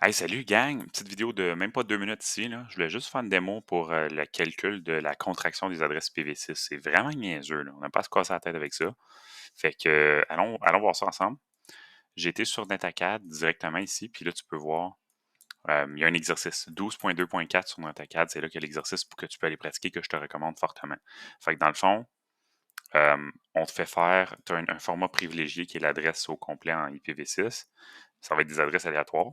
Hey, salut gang! Une petite vidéo de même pas 2 minutes ici, là. Je voulais juste faire une démo pour le calcul de la contraction des adresses IPv6. C'est vraiment niaiseux, là. On n'a pas à se casser la tête avec ça. Fait que allons voir ça ensemble. J'ai été sur NetAcad directement ici, puis là, tu peux voir, il y a un exercice 12.2.4 sur NetAcad. C'est là qu'il y a l'exercice pour que tu peux aller pratiquer que je te recommande fortement. Fait que dans le fond, on te fait faire, tu as un format privilégié qui est l'adresse au complet en IPv6. Ça va être des adresses aléatoires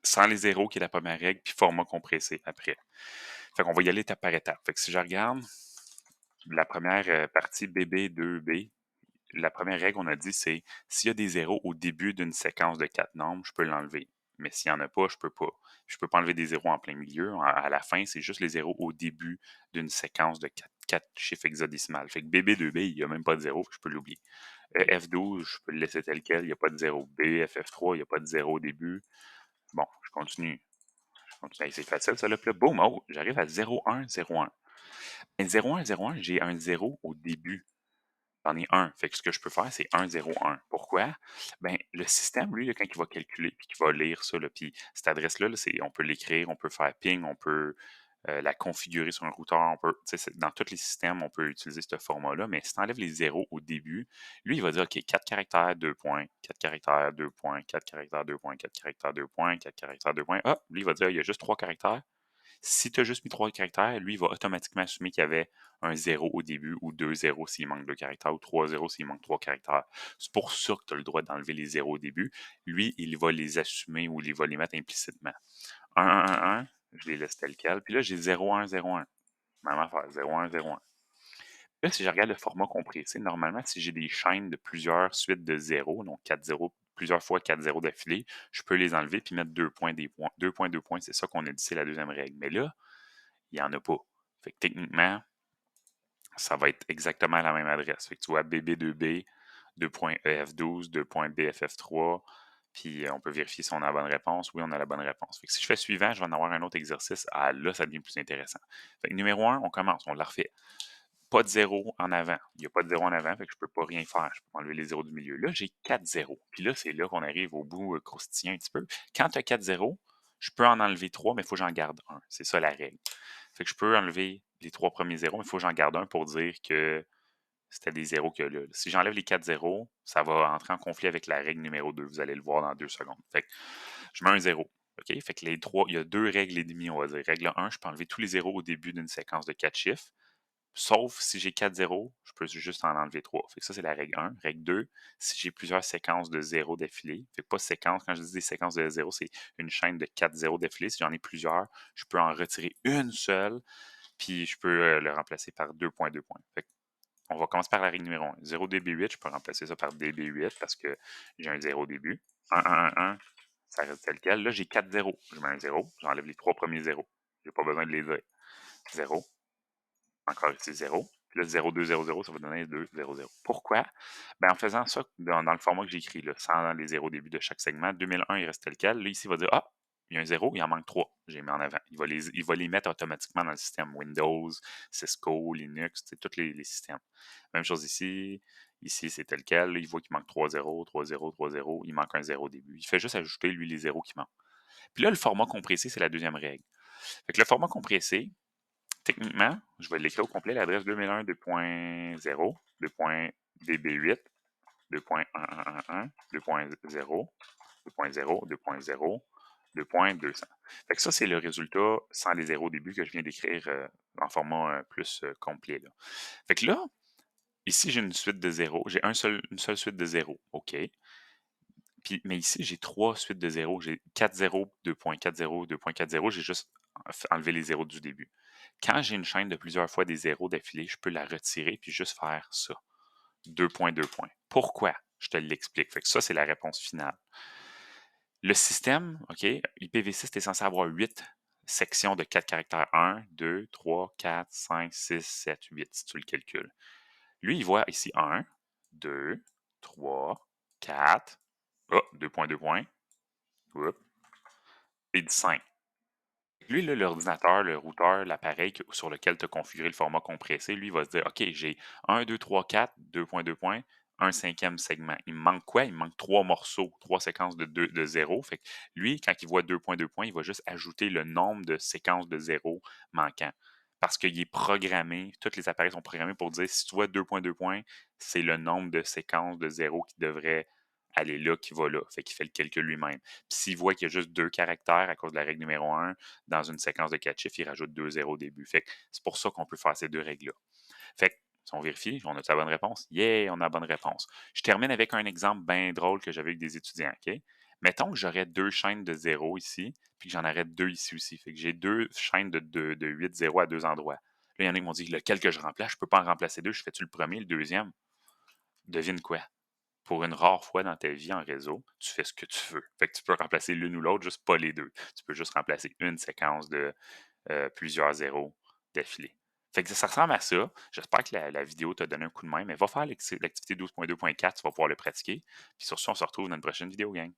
sans les zéros, qui est la première règle, puis format compressé après. Fait qu'on va y aller étape par étape. Fait que si je regarde la première partie BB2B, la première règle, on a dit, c'est s'il y a des zéros au début d'une séquence de 4 nombres, je peux l'enlever. Mais s'il n'y en a pas, je peux pas. Je peux pas enlever des zéros en plein milieu. À la fin, c'est juste les zéros au début d'une séquence de 4 chiffres hexadécimales. Fait que BB2B, il n'y a même pas de zéro, je peux l'oublier. F12, je peux le laisser tel quel, il n'y a pas de zéro. BFF3, il n'y a pas de zéro au début. Bon, je continue. Hey, c'est facile, ça, là. Puis là, boum, oh, j'arrive à 0,1,0,1. Mais 0,1,0,1, j'ai un zéro au début. J'en ai un. Fait que ce que je peux faire, c'est 1,0,1. Pourquoi? Ben, le système, lui, là, quand il va calculer, puis qu'il va lire ça, là, puis cette adresse-là, là, on peut l'écrire, on peut faire ping, on peut la configurer sur un routeur, on peut, dans tous les systèmes, on peut utiliser ce format-là, mais si tu enlèves les zéros au début, lui, il va dire, OK, 4 caractères, 2 points, 4 caractères, 2 points, 4 caractères, 2 points, 4 caractères, 2 points, 4 caractères, 2 points. Ah, lui, il va dire, il y a juste 3 caractères. Si tu as juste mis 3 caractères, lui, il va automatiquement assumer qu'il y avait un zéro au début ou 2 zéros s'il manque 2 caractères ou 3 zéros s'il manque 3 caractères. C'est pour ça que tu as le droit d'enlever les zéros au début. Lui, il va les assumer ou il va les mettre implicitement. 1, 1, 1, 1, je les laisse tel quel. Puis là, j'ai 0, 1, 0, 1. Même affaire, 0, 1, 0, 1. Là, si je regarde le format compressé, normalement, si j'ai des chaînes de plusieurs suites de 0, donc 4 0, plusieurs fois 4 0 d'affilée, je peux les enlever puis mettre 2 points, des points. 2 points, 2 points, c'est ça qu'on a dit, c'est la deuxième règle. Mais là, il n'y en a pas. Fait que techniquement, ça va être exactement la même adresse. Fait que tu vois BB2B, 2.EF12, 2.BFF3, puis on peut vérifier si on a la bonne réponse. Oui, on a la bonne réponse. Fait que si je fais suivant, je vais en avoir un autre exercice. Ah là, ça devient plus intéressant. Fait que numéro 1, on commence, on la refait. Pas de zéro en avant. Il n'y a pas de zéro en avant, fait que je peux pas rien faire. Je peux pas enlever les zéros du milieu. Là, j'ai 4 zéros. Puis là, c'est là qu'on arrive au bout croustillant un petit peu. Quand tu as 4 zéros, je peux en enlever 3, mais il faut que j'en garde un. C'est ça la règle. Fait que je peux enlever les 3 premiers zéros, mais il faut que j'en garde un pour dire que c'était des zéros qu'il y a là. Si j'enlève les 4 zéros, ça va entrer en conflit avec la règle numéro 2. Vous allez le voir dans 2 secondes. Fait que je mets un zéro. OK? Fait que les trois, il y a deux règles et demie, on va dire. Règle 1, je peux enlever tous les zéros au début d'une séquence de 4 chiffres. Sauf si j'ai 4 zéros, je peux juste en enlever 3. Fait que ça, c'est la règle 1. Règle 2, si j'ai plusieurs séquences de zéros d'affilée, fait que pas séquence, quand je dis des séquences de zéros, c'est une chaîne de 4 zéros d'affilée. Si j'en ai plusieurs, je peux en retirer une seule, puis je peux le remplacer par 2 points, 2 points. Fait que on va commencer par la règle numéro 1. 0 DB8, je peux remplacer ça par DB8 parce que j'ai un 0 au début. 1, 1, 1, 1, ça reste tel quel. Là, j'ai 4 zéros. Je mets un 0, j'enlève les trois premiers zéros. J'ai pas besoin de les dire. 0, encore ici 0. Puis là, 0, 2, 0, 0, ça va donner 2, 0, 0. Pourquoi? Ben, en faisant ça dans le format que j'ai écrit, là, sans les zéros au début de chaque segment, 2001, il reste tel quel. Là, ici, il va dire, ah, il y a un 0, il en manque 3. J'ai mis en avant. Il va les mettre automatiquement dans le système Windows, Cisco, Linux, tous les systèmes. Même chose ici. Ici, c'est tel quel. Là, il voit qu'il manque 3 0, 3 0, 3 0. Il manque un 0 au début. Il fait juste ajouter, lui, les zéros qui manquent. Puis là, le format compressé, c'est la deuxième règle. Fait que le format compressé, techniquement, je vais l'écrire au complet, l'adresse 2001 2.0, 2.db8, 2.1111, 2.0, 2.0, 2.0, 2.200. Fait que ça, c'est le résultat sans les zéros au début que je viens d'écrire en format plus complet. Là. Fait que là, ici, j'ai une suite de zéros. J'ai une seule suite de zéros. OK. Puis, mais ici, j'ai trois suites de zéros. J'ai 4 0, 2.40, 2.40. J'ai juste enlevé les zéros du début. Quand j'ai une chaîne de plusieurs fois des zéros d'affilée, je peux la retirer puis juste faire ça. 2 points, 2 points. Pourquoi? Je te l'explique. Fait que ça, c'est la réponse finale. Le système, OK, IPv6 est censé avoir 8 sections de 4 caractères. 1, 2, 3, 4, 5, 6, 7, 8, si tu le calcules. Lui, il voit ici 1, 2, 3, 4, oh, 2 points, 2 points, oups, et 5. Lui, là, l'ordinateur, le routeur, l'appareil sur lequel tu as configuré le format compressé, lui, il va se dire, OK, j'ai 1, 2, 3, 4, 2 points, 2 points, un cinquième segment. Il me manque quoi? Il me manque 3 morceaux, 3 séquences de 0. Fait que lui, quand il voit 2 points, il va juste ajouter le nombre de séquences de 0 manquants. Parce qu'il est programmé, tous les appareils sont programmés pour dire si tu vois 2 points, c'est le nombre de séquences de 0 qui devrait aller là, qui va là. Fait qu'il fait le calcul lui-même. Puis s'il voit qu'il y a juste 2 caractères à cause de la règle numéro 1 dans une séquence de 4 chiffres, il rajoute 2 zéros au début. Fait que c'est pour ça qu'on peut faire ces 2 règles-là. Fait que, si on vérifie, on a la bonne réponse? Yeah, on a la bonne réponse. Je termine avec un exemple bien drôle que j'avais avec des étudiants, OK? Mettons que j'aurais 2 chaînes de 0 ici, puis que j'en aurais 2 ici aussi. Fait que j'ai 2 chaînes de 8 zéros à 2 endroits. Là, il y en a qui m'ont dit: «Lequel que je remplace? Je peux pas en remplacer 2. Je fais-tu le premier, le deuxième?» Devine quoi? Pour une rare fois dans ta vie en réseau, tu fais ce que tu veux. Fait que tu peux remplacer l'une ou l'autre, juste pas les 2. Tu peux juste remplacer une séquence de plusieurs zéros d'affilée. Fait que ça ressemble à ça. J'espère que la vidéo t'a donné un coup de main, mais va faire l'activité 12.2.4, tu vas pouvoir le pratiquer. Puis sur ce, on se retrouve dans une prochaine vidéo, gang.